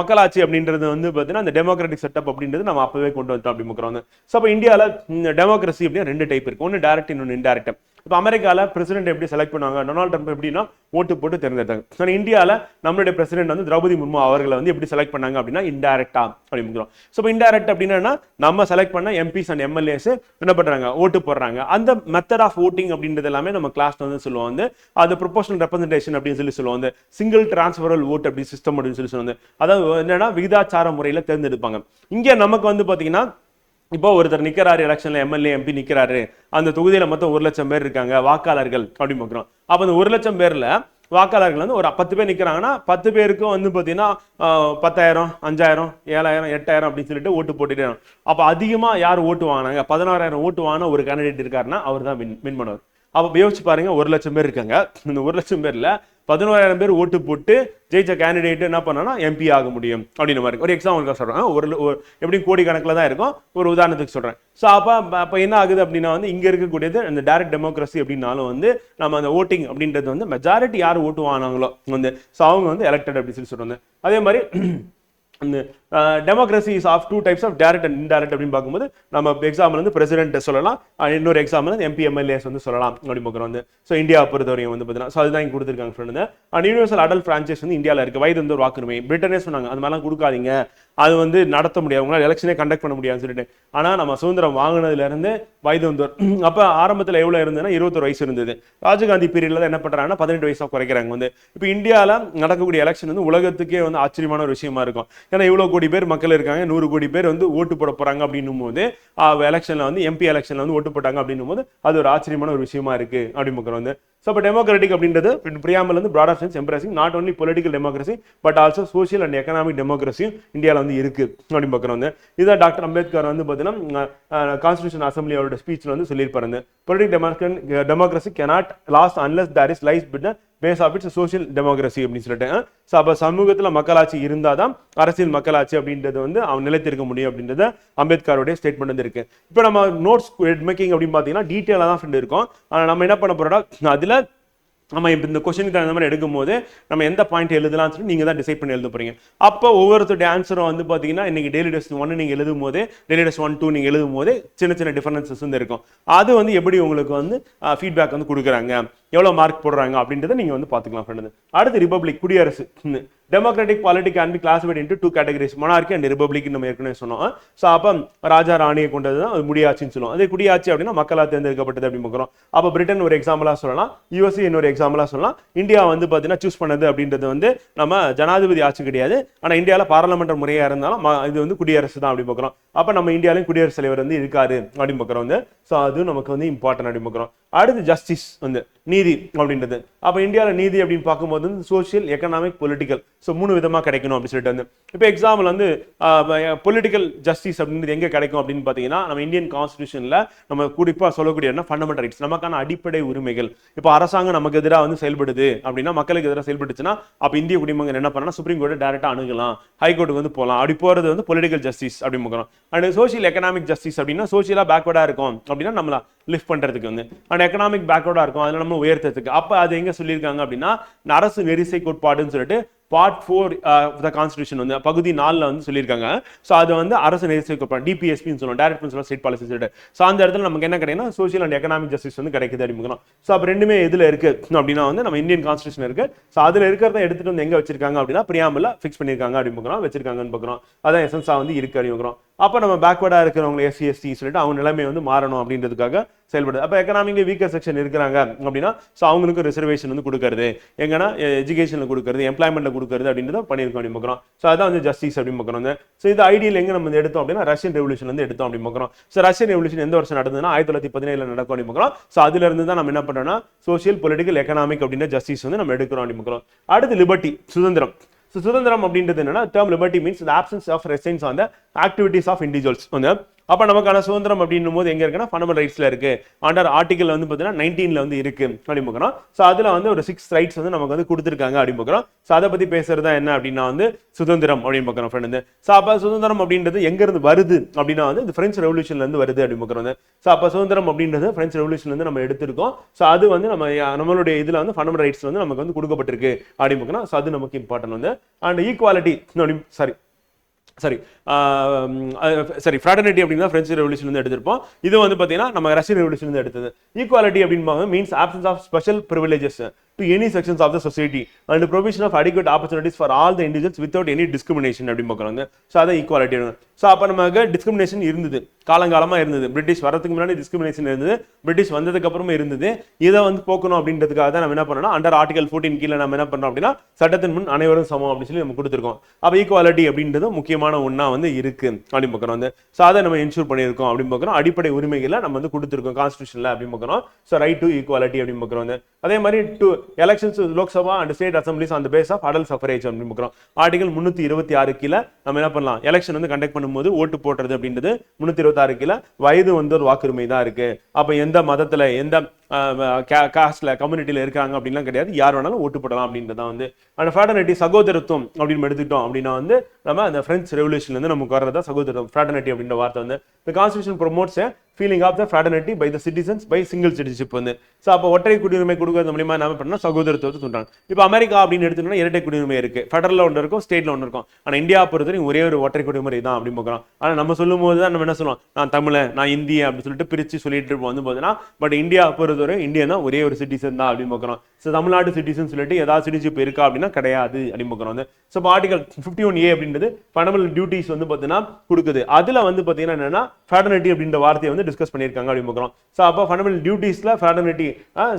மக்களாட்சி அப்படின்றது வந்து பார்த்தீங்கன்னா இந்த டெமோக்ராட்டிக் செட்டப் அப்படின்றது நம்ம அப்பவே கொண்டு வந்துட்டோம் அப்படி பார்க்குறோம். ஸோ அப்போ இந்தியாவில் டெமோக்ரஸி அப்படின்னு 2 டைப் இருக்கு, ஒன்று டைரக்ட், இன்னொன்று இன்டைரக்ட். இப்போ அமெரிக்காவில் பிரசிடென்ட் எப்படி செலக்ட் பண்ணுவாங்க, டொனால்ட் ட்ரம்ப் எப்படின்னா ஓட்டு போட்டு தேர்ந்தெடுத்தாங்க. ஆனால் இந்தியாவில் நம்மளுடைய பிரசிடென்ட் வந்து திரௌபதி முர்மு அவர்களை வந்து எப்படி செலக்ட் பண்ணாங்க அப்படின்னா இன்டைரக்டா அப்படின்னு. ஸோ இப்போ இன்டைரக்ட் அப்படின்னா நம்ம செலக்ட் பண்ண எம்பிஸ் அண்ட் எம்எல்ஏஸ் என்ன பண்றாங்க, ஓட்டு போடுறாங்க. அந்த மெத்தட் ஆஃப் ஓட்டிங் அப்படின்றது எல்லாமே நம்ம கிளாஸ்ல வந்து சொல்லுவோம் வந்து அது ப்ரொபோஷனல் ரெப்ரசன்டேஷன் அப்படின்னு சொல்லி சொல்லுவோம். வந்து சிங்கிள் டிரான்ஸ்ஃபரல் ஓட் அப்படி சிஸ்டம் அப்படின்னு சொல்லி சொல்லுவாங்க. அதாவது என்னன்னா விகிதாச்சார முறையில் தேர்ந்தெடுப்பாங்க. இங்கே நமக்கு வந்து பார்த்தீங்கன்னா இப்போ ஒருத்தர் நிக்கிறாரு எலெக்ஷன்ல, எம்எல்ஏ எம்பி நிக்கிறாரு, அந்த தொகுதியில மொத்தம் 1 லட்சம் பேர் இருக்காங்க வாக்காளர்கள் அப்படின்னு பார்க்குறோம். அப்போ அந்த 1 லட்சம் பேர்ல வாக்காளர்கள் வந்து ஒரு 10 பேர் நிக்கிறாங்கன்னா 10 பேருக்கும் வந்து பார்த்தீங்கன்னா 10,000, 5,000, 7,000, 8,000 அப்படின்னு சொல்லிட்டு ஓட்டு போட்டுட்டு. அப்போ அதிகமா யார் ஓட்டு வாங்கினாங்க, 16,000 ஓட்டு வாங்கின ஒரு கேண்டிடேட் இருக்காருன்னா அவர் தான் வின் பண்ணுவார். அப்போ யோசிச்சு பாருங்க, 1 லட்சம் பேர் இருக்காங்க, இந்த 1 லட்சம் பேர்ல 11,000 பேர் ஓட்டு போட்டு ஜெயிச்ச கேண்டிடேட் என்ன பண்ணா எம்பி ஆக முடியும் அப்படின்னு மாதிரி ஒரு எக்ஸாம்பிள் சொல்றேன். எப்படி கோடி கணக்கில் தான் இருக்கும், ஒரு உதாரணத்துக்கு சொல்றேன். ஸோ அப்போ என்ன ஆகுது அப்படின்னா வந்து இங்க இருக்கக்கூடியது இந்த டைரக்ட் டெமோக்ரஸி அப்படின்னாலும் வந்து நம்ம அந்த ஓட்டிங் அப்படின்றது வந்து மெஜாரிட்டி யார் ஓட்டு வாங்கினாங்களோ வந்து ஸோ அவங்க வந்து எலெக்டட் அப்படின்னு சொல்லி சொல்றாங்க. அதே மாதிரி democracy is of 2 types of direct and indirect அப்படின்னு பார்க்கும்போது நம்ம எக்ஸாம்பிள் வந்து பிரசிடென்ட் சொல்லலாம், இன்னொரு எக்ஸாம்பிள் வந்து எம்பி எம்எல்ஏஸ் வந்து சொல்லலாம் அப்படின்னு பார்க்குறோம் வந்து. ஸோ இந்தியா பொறுத்தவரையும் வந்து பார்த்தீங்கன்னா ஸோ அதுதான் இங்கே கொடுத்துருக்காங்க friend. And universal adult franchise வந்து இந்தியாவில் இருக்கு, வயது வந்து ஒரு வாக்குரிமை. பிரிட்டனே சொன்னாங்க அது மாதிரிலாம் கொடுக்காதீங்க, அது வந்து நடத்த முடியாது, உங்களால் எலெக்ஷனே கண்டக்ட் பண்ண முடியாதுன்னு சொல்லிட்டு. ஆனால் நம்ம சுதந்திரம் வாங்கினதுல இருந்து வயது வந்து அப்போ ஆரம்பத்தில் எவ்வளோ இருந்ததுன்னா 21 வயசு இருந்தது. ராஜீவ்காந்தி பீரியட்ல தான் என்ன பண்றாங்கன்னா 18 வயசாக குறைக்கிறாங்க வந்து. இப்போ இந்தியாவில் நடக்கக்கூடிய எலெக்ஷன் வந்து உலகத்துக்கே வந்து ஆச்சரியமான ஒரு விஷயமா இருக்கும். ஏன்னா இவ்வளோ கோடி பேர் மக்கள் இருக்காங்க, 100 கோடி பேர் வந்து ஓட்டு போட போறாங்க அப்படின்னும் போது எலெக்ஷன்ல வந்து எம்பி எலெக்ஷன்ல வந்து ஓட்டு போட்டாங்க அப்படின்னும் போது அது ஒரு ஆச்சரியமான ஒரு விஷயமா இருக்கு அப்படின்னு பார்க்குறோம் வந்து. ஸோ இப்போ டெமோக்ராட்டிக் அப்படின்றது பிரியாம்பிள் வந்து broader sense embracing not only political democracy but also social and economic democracy இந்தியாவில் வந்து இருக்கு அப்படின்னு பார்க்குறோம் வந்து. இதான் டாக்டர் அம்பேத்கர் வந்து பார்த்தீங்கன்னா கான்ஸ்டியூஷன் அசம்பிளி அவரோட ஸ்பீச்ல வந்து சொல்லியிருப்பாரு, political democracy cannot last unless there is lies between base of its social democracy அப்படின்னு சொல்லிட்டு. ஸோ அப்போ சமூகத்தில் மக்களாட்சி இருந்தால் தான் அரசியல் மக்களாட்சி அப்படின்றது வந்து அவன் நிலைத்திருக்க முடியும் அப்படின்றத அம்பேத்கருடைய ஸ்டேட்மெண்ட் வந்து இருக்கு. இப்போ நம்ம நோட்ஸ் மேக்கிங் அப்படின்னு பார்த்தீங்கன்னா டீட்டெயிலாக தான் ஃப்ரெண்ட் இருக்கும். ஆனால் நம்ம என்ன பண்ண போறோம்னா அதில் நம்ம இப்போ இந்த கொஸ்டினுக்கு தகுந்த மாதிரி எடுக்கும் போது நம்ம எந்த பாயிண்ட் எழுதலாம்னு சொல்லி நீங்கள் தான் டிசைட் பண்ணி எழுத போறீங்க. அப்போ ஒவ்வொருத்தருடைய ஆன்சரும் வந்து பார்த்தீங்கன்னா இன்னைக்கு டெய்லி டெஸ்ட் 1 நீங்கள் எழுதும் போது டெய்லி டெஸ்ட் 1, 2 நீங்கள் எழுதும் போது சின்ன சின்ன டிஃபரன்சஸ் வந்து இருக்கும். அது வந்து எப்படி உங்களுக்கு வந்து ஃபீட்பேக் வந்து கொடுக்குறாங்க எவ்வளவு மார்க் போடுறாங்க அப்படின்றத நீங்க வந்து பாத்துக்கலாம் ஃப்ரெண்ட். அடுத்து ரிபப்ளிக், குடியரசு. Democratic polity can be classified into 2 categories, monarchy and republic நம்ம ஏற்கனவே சொன்னோம். ஸோ அப்போ ராஜா ராணியை கொண்டது தான் முடியாட்சின்னு சொல்லுவோம். அதே குடியாட்சி அப்படின்னா மக்களால் தேர்ந்தெடுக்கப்பட்டது அப்படின்னு பார்க்குறோம். அப்போ பிரிட்டன் ஒரு எக்ஸாம்பிளா சொல்லலாம், யூஎஸ்ஏ இன்னொரு எக்ஸாம்பிளா சொல்லலாம். இந்தியா வந்து பார்த்தீங்கன்னா சூஸ் பண்ணது அப்படின்றது வந்து நம்ம ஜனாதிபதி ஆட்சி கிடையாது, ஆனால் இந்தியாவில் பாராளுமன்ற முறையா இருந்தாலும் இது வந்து குடியரசு தான் அப்படின்னு பார்க்குறோம். அப்போ நம்ம இந்தியாவிலும் குடியரசுத் தலைவர் வந்து இருக்காரு அப்படின்னு பார்க்குறோம் வந்து. ஸோ அது நமக்கு வந்து இம்பார்ட்டன்ட் அப்படின்னு பார்க்குறோம். அடுத்து ஜஸ்டிஸ் வந்து நீதி அப்படின்றது. அப்போ இந்தியாவில் நீதி அப்படின்னு பார்க்கும்போது வந்து சோசியல், எக்கனாமிக், பொலிட்டிக்கல், ஸோ 3 விதமாக கிடைக்கணும் அப்படின்னு சொல்லிட்டு வந்து இப்போ எக்ஸாம்பிள் வந்து பொலிட்டிக்கல் ஜஸ்டிஸ் அப்படின்றது எங்கே கிடைக்கும் அப்படின்னு பார்த்தீங்கன்னா நம்ம இந்தியன் கான்ஸ்டியூஷனில் நம்ம குறிப்பாக சொல்லக்கூடிய ஃபண்டமெண்டல் ரைட்ஸ், நமக்கான அடிப்படை உரிமைகள். இப்போ அரசாங்கம் நமக்கு எதிராக வந்து செயல்படுது அப்படின்னா, மக்களுக்கு எதிராக செயல்பட்டுச்சுன்னா அப்போ இந்திய குடிமகன் என்ன பண்ணலாம், சுப்ரீம் கோர்ட்டை டேரெக்டாக அணுகலாம், ஹைகோர்ட்டுக்கு வந்து போகலாம். அப்படி போகிறது வந்து பொலிட்டிக்கல் ஜஸ்டிஸ் அப்படின்னு பார்க்குறோம். அண்ட் சோசியல் எக்கனாமிக் ஜஸ்டிஸ் அப்படின்னா சோசியலாக பேக்வர்டாக இருக்கும் அப்படின்னா நம்மள லிஃப்ட் பண்றதுக்கு வந்து, அண்ட் எக்கனாமிக் பேக்வர்டா இருக்கும் அதில் நம்ம உயர்த்ததுக்கு. அப்போ அது எங்க சொல்லியிருக்காங்க அப்படின்னா அரசு நெரிசை கோட்பாடுன்னு சொல்லிட்டு பார்ட் 4 த கான்ஸ்டியூஷன் வந்து பகுதி 4ல வந்து சொல்லியிருக்காங்க. ஸோ அது வந்து அரசு நெரிசை கோட்பாடு, டிபிஎஸ்பின்னு சொல்லுவோம், டைரக்ட் பிரின்சிபல் ஸ்டேட் பாலிசி சொல்லிட்டு. ஸோ அந்த இடத்துல நமக்கு என்ன கிடைக்குன்னா சோசியல் அண்ட் எக்கனாமிக் ஜஸ்டிஸ் வந்து கிடைக்குது அப்படின்னு. ஸோ அப்போ ரெண்டுமே எதுல இருக்கு அப்படின்னா வந்து நம்ம இந்தியன் கான்ஸ்டியூஷன் இருக்கு. ஸோ அதுல இருக்கிறத எடுத்துட்டு வந்து எங்க வச்சிருக்காங்க அப்படின்னா பிரியாம்பிள்ல ஃபிக்ஸ் பண்ணியிருக்காங்க அப்படின்னு வச்சிருக்காங்கன்னு பார்க்குறோம். அதான் எசன்ஸா வந்து இருக்கு அப்படின்னு. அப்போ நம்ம பேக்வர்டா இருக்கிறவங்க எஸ்சி எஸ்டி சொல்லிட்டு அவங்க நிலைமை வந்து மாறணும் அப்படின்றதுக்காக செயல்படுது. அப்போ எக்கனாமிக்லி வீக்கர் செக்ஷன் இருக்கிறாங்க அப்படின்னா ஸோ அவங்களுக்கு ரிசர்வேஷன் வந்து கொடுக்கறது, எங்கன்னா எஜுகேஷன்ல கொடுக்கறது, எம்ப்ளாய்மெண்ட்ல கொடுக்கறது அப்படின்றத பண்ணியிருக்கோம் அப்படின்னு பார்க்குறோம். ஸோ அதான் வந்து ஜஸ்டிஸ் அப்படின்னு பார்க்குறோம். ஸோ இது ஐடியல் எங்க நம்ம எடுத்தோம் அப்படின்னா ரஷ்யன் ரெவல்யூஷன் வந்து எடுத்தோம் அப்படின்னு பார்க்குறோம். ஸோ ரஷ்யன் ரெவல்யூஷன் எந்த வருஷம் நடந்ததுன்னா 1917 நடக்கும் அப்படின்னு பார்க்குறோம். ஸோ அதுல இருந்து தான் நம்ம என்ன பண்றோம்னா சோசியல், பொலிட்டிக்கல், எக்கனாமிக் அப்படின்ற ஜஸ்டிஸ் வந்து நம்ம எடுக்கிறோம் அப்படின்னு பார்க்குறோம். அடுத்து லிபர்ட்டி, சுதந்திரம். So சுதந்திரம் அப்படின்றது என்னன்னா term liberty means the absence of restraints on the activities of individuals. அப்ப நமக்கான சுதந்திரம் அப்படின்னும் போது எங்க இருக்குன்னா ஃபண்டமெண்டல் ரைட்ஸ்ல இருக்கு. அண்டர் ஆர்டிகல் வந்து பாத்தீங்கன்னா 19ல வந்து இருக்கு அப்படின்னு பார்க்கறோம். சோ அதுல வந்து ஒரு 6 ரைட்ஸ் வந்து நமக்கு வந்து கொடுத்திருக்காங்க அப்படின்னு பார்க்கறோம். சோ அதை பத்தி பேசுறதா என்ன அப்படின்னா வந்து சுதந்திரம் அப்படின்னு பார்க்கறோம் ஃப்ரெண்ட். சோ அப்ப சுதந்திரம் அப்படின்றது எங்க இருந்து வருது அப்படின்னா வந்து இந்த பிரெஞ்சு ரெவல்யூஷன்ல இருந்து வருது அப்படின்னு பார்க்கறோம். சோ அப்ப சுதந்திரம் அப்படின்றது பிரெஞ்சு ரெவல்யூஷன்ல இருந்து நம்ம எடுத்திருக்கோம். சோ அது வந்து நம்மளுடைய இதுல வந்து ஃபண்டமெண்டல் ரைட்ஸ் வந்து நமக்கு வந்து கொடுக்கப்பட்டிருக்கு அப்படின்னு பார்க்கறோம். சோ அது நமக்கு இம்பார்ட்டன்ட் வந்து. அண்ட் ஈக்குவாலிட்டி ஃப்ராட்டர்னிட்டி அப்படின்னா பிரெஞ்சு ரெவல்யூஷன்ல இருந்து எடுத்திருப்போம். இது வந்து பாத்தீங்கன்னா நம்ம ரஷ்யன் ரெவல்யூஷன்ல இருந்து எடுத்தது. ஈக்குவாலிட்டி அப்படின்னு means absence of special privileges to any sections of the society and the provision of adequate opportunities for all the individuals without any discrimination அப்படின்னு பார்க்கறாங்க. சோ அத ஈக்குவாலிட்டி. சோ அப்ப நமக்கு டிஸ்கிரிமினேஷன் இருந்தது, காலங்காலமா இருந்தது. பிரிட்டிஷ் வரதுக்கு முன்னாடி டிஸ்கிரிமினேஷன் இருந்தது, பிரிட்டிஷ் வந்ததுக்கு அப்புறமே இருந்தது. இதை வந்து போக்கணும் அப்படின்றதுக்காக தான் நம்ம என்ன பண்ணோம்னா அண்டர் ஆர்டிகல் 14 கீழே நம்ம என்ன பண்றோம் அப்படின்னா சட்டத்தின் முன் அனைவரும் சமம் அப்படின்னு சொல்லி நம்ம கொடுத்துருக்கோம். அப்ப ஈக்குவாலிட்டி அப்படின்றது முக்கியமான ஒண்ணா வந்து இருக்கு அப்படின்னு பார்க்கறோம். சோ அதை நம்ம என்ஷூர் பண்ணியிருக்கோம் அப்படின்னு பார்க்கறோம். அடிப்படை உரிமைகளை நம்ம வந்து கொடுத்துருக்கோம் கான்ஸ்டிடியூஷன்ல அப்படின்னு பார்க்கறோம். சோ ரைட் டு ஈக்குவாலிட்டி அப்படின்னு பார்க்கறோம். அதே மாதிரி two elections Lok Sabha and state assemblies on the basis of adult suffrage அப்படின்னு பார்க்கறோம். ஆர்டிகல் 326 கீழே நம்ம என்ன பண்ணலாம், எலெக்ஷன் வந்து கண்டக்ட் பண்ணும்போது ஓட்டு போடுறது அப்படின்றது 326 கீழே வயது வந்து ஒரு வாக்குரிமை தான் இருக்கு. அப்ப எந்த மதத்துல எந்த காஸ்ட்ல கம்யூனிட்டியில இருக்காங்க அப்படின்லாம் கிடையாது, யார் வேணாலும் ஓட்டு போடலாம் அப்படின்றதான் வந்து. அண்ட் ஃப்ராட்டர்னிட்டி சகோதரத்துவம் அப்படின்னு எடுத்துக்கிட்டோம் அப்படின்னா வந்து நம்ம அந்த பிரெஞ்சு ரெவல்யூஷன்ல இருந்து நமக்கு வர்றதா சகோதரத்துவம், ஃப்ராட்டர்னிட்டி அப்படின்ற வார்த்தை வந்து. The Constitution promotes a feeling of the fraternity by the citizens by single citizenship வந்து. ஸோ அப்போ ஒற்றை குடியுரிமை கொடுக்கறது மூலியமா என்ன பண்ணா சகோதரத்துவத்தை சொல்றாங்க. இப்போ அமெரிக்கா அப்படின்னு எடுத்துட்டோம்னா இரட்டை குடியுரிமை இருக்கு, ஃபெடரல்ல ஒன்று இருக்கும், ஸ்டேட்ல ஒன்று இருக்கும். ஆனா இந்தியா பொறுத்தவரைக்கும் ஒரே ஒரு ஒற்றை குடியுரிமை தான் அப்படின்னு பார்க்கறோம். ஆனா நம்ம சொல்லும் போது தான் நம்ம என்ன சொல்லுவோம், நான் தமிழன், நான் இந்திய அப்படின்னு சொல்லிட்டு பிரிச்சு சொல்லிட்டு இருப்போம் வந்து போதுன்னா. பட் இந்தியா பொறுத்தவரை இந்தியன் தான் ஒரே ஒரு சிட்டிசன் தான் அப்படின்னு பார்க்கறோம். ஸோ தமிழ்நாடு சிட்டிசன் சொல்லிட்டு ஏதாவது சிட்டிசன்ஷிப் இருக்கா அப்படின்னா கிடையாது அப்படின்னு பார்க்கறோம். ஸோ ஆர்டிகல் 51A அப்படின்றது ஃபண்டமெண்டல் டியூட்டிஸ் வந்து பார்த்தீங்கன்னா கொடுக்குது. அதுல வந்து பார்த்தீங்கன்னா என்னன்னா ஃப்ராட்டர்னிட்டி அப்படின்ற வார்த்தையை வந்து டிஸ்கஸ் பண்ணியிருக்காங்க அப்படின்னு பார்க்கறோம். ஸோ அப்போ ஃபண்டமெண்டல் டியூட்டிஸ்ல fraternity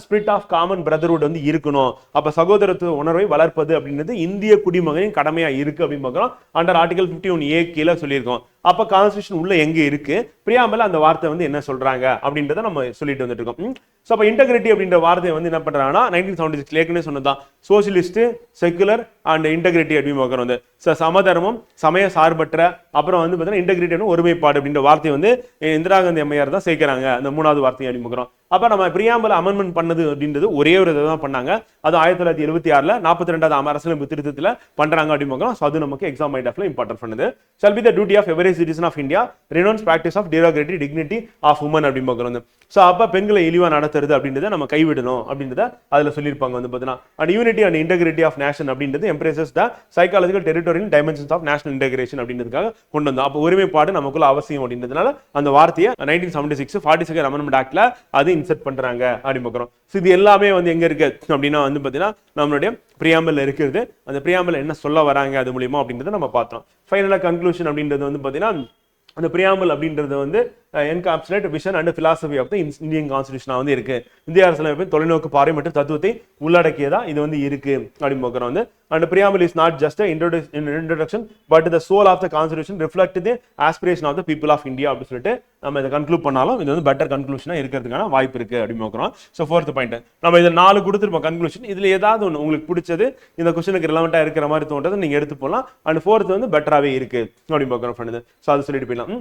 spirit of common brotherhood வந்து இருக்கணும். அப்ப சகோதரத்துவ உணர்வை வளர்ப்பது அப்படின்றது இந்திய குடிமகனின் கடமையா இருக்கு அப்படின்னு பார்க்கறோம். அண்டர் ஆர்டிகல் 51A கீழே சொல்லியிருக்கோம். அப்ப கான்ஸ்டிடியூஷன் உள்ள எங்க இருக்கு, பிரியாம்பிள் அந்த வார்த்தை வந்து என்ன சொல்றாங்க அப்படின்றத நம்ம சொல்லிட்டு வந்துட்டு இருக்கோம். சோ அப்ப இன்டெகிரிட்டி அப்படின்ற வார்த்தையை வந்து என்ன பண்றாங்கன்னா 1976 ஏற்கனவே சொன்னதுதான் சோசியலிஸ்ட், செக்குலர் அண்ட் இன்டெகிரிட்டி அப்படின்னு பார்க்கறோம். வந்து சமதர்மம், சமய சார்பற்ற, அப்புறம் வந்து பார்த்தீங்கன்னா இன்டெகிரிட்டி ஒருமைப்பாடு அப்படின்ற வார்த்தையை வந்து இந்திரா காந்தி அம்மையார் தான் சேர்க்கிறாங்க அந்த 3வது வார்த்தையை அப்படின்னு பார்க்கறோம். அப்ப நம்ம பிரியாம்பிள் அமெண்ட்மெண்ட் பண்ணது அப்படின்றது ஒரே ஒரு இதை தான் பண்ணாங்க. அது 1976ல 42வது அரசியலமைப்பு திருத்தத்துல பண்றாங்க அப்படின்னு பார்க்கறோம். சோ அது நமக்கு எக்ஸாம் பாயிண்ட் ஆஃப்ல இம்பார்ட்டன்ட் பண்ணுது. shall be the duty of every citizen of India renounce practice of derogatory dignity of women அப்படின்னு பார்க்கறோம். சோ அப்ப பெண்களை இழிவா நடத்துறது அப்படின்றத நம்ம கைவிடணும் அப்படின்றத அதுல சொல்லியிருப்பாங்க வந்து பார்த்தீங்கன்னா. And unity and integrity of nation அப்படின்றது embraces the psychological territorial dimensions of national integration அப்படின்றதுக்காக கொண்டு வந்தோம். அப்போ ஒருமைப்பாடு நமக்குள்ள அவசியம் அப்படின்றதுனால அந்த வார்த்தையை 1976 42nd அமெண்ட்மெண்ட் ஆக்ட்ல அது இன்சர்ட் பண்றாங்க அப்படின்னு பார்க்குறோம். ஸோ இது எல்லாமே வந்து எங்க இருக்கு அப்படின்னா வந்து பார்த்தீங்கன்னா நம்மளுடைய பிரியாம்பிள் இருக்கிறது. அந்த பிரியாம்பிள் என்ன சொல்ல வராங்க அது மூலியமா அப்படின்றத நம்ம பார்த்தோம். ஃபைனலாக கன்க்ளூஷன் அப்படின்றது வந்து பார்த்தீங்கன்னா அந்த பிரியாம்பிள் அப்படின்றது வந்து encapsulate vision and philosophy of the Indian கான்ஸ்டிடியூஷனா வந்து இருக்கு. இந்திய அரசியலமைப்பின் தொலைநோக்கு பார்வை மற்றும் தத்துவத்தை உள்ளடக்கியதா இது வந்து இருக்கு அப்படின்னு பார்க்குறோம். வந்து and preamble is not just an introduction but the soul of the constitution reflect the aspiration of the people of India அப்படி சொல்லிட்டு நம்ம இதை கன்க்ளூட் பண்ணாலும் இது வந்து பெட்டர் கன்க்ளூஷனா இருக்கிறதுக்கான வாய்ப்பு இருக்கு அப்படின்னு பார்க்குறோம். ஸோ ஃபோர்த் பாயிண்ட் நம்ம இதில் 4 கொடுத்துருப்போம் கன்க்ளூஷன். இதுல ஏதாவது ஒன்று உங்களுக்கு பிடிச்சது இந்த கொஸ்டினுக்கு ரிலவெண்டா இருக்கிற மாதிரி தோன்றது நீங்க எடுத்து போகலாம். அண்ட் ஃபோர்த் வந்து பெட்டராகவே இருக்கு அப்படின்னு பார்க்குறோம். ஸோ அதை சொல்லிட்டு போயிடலாம்.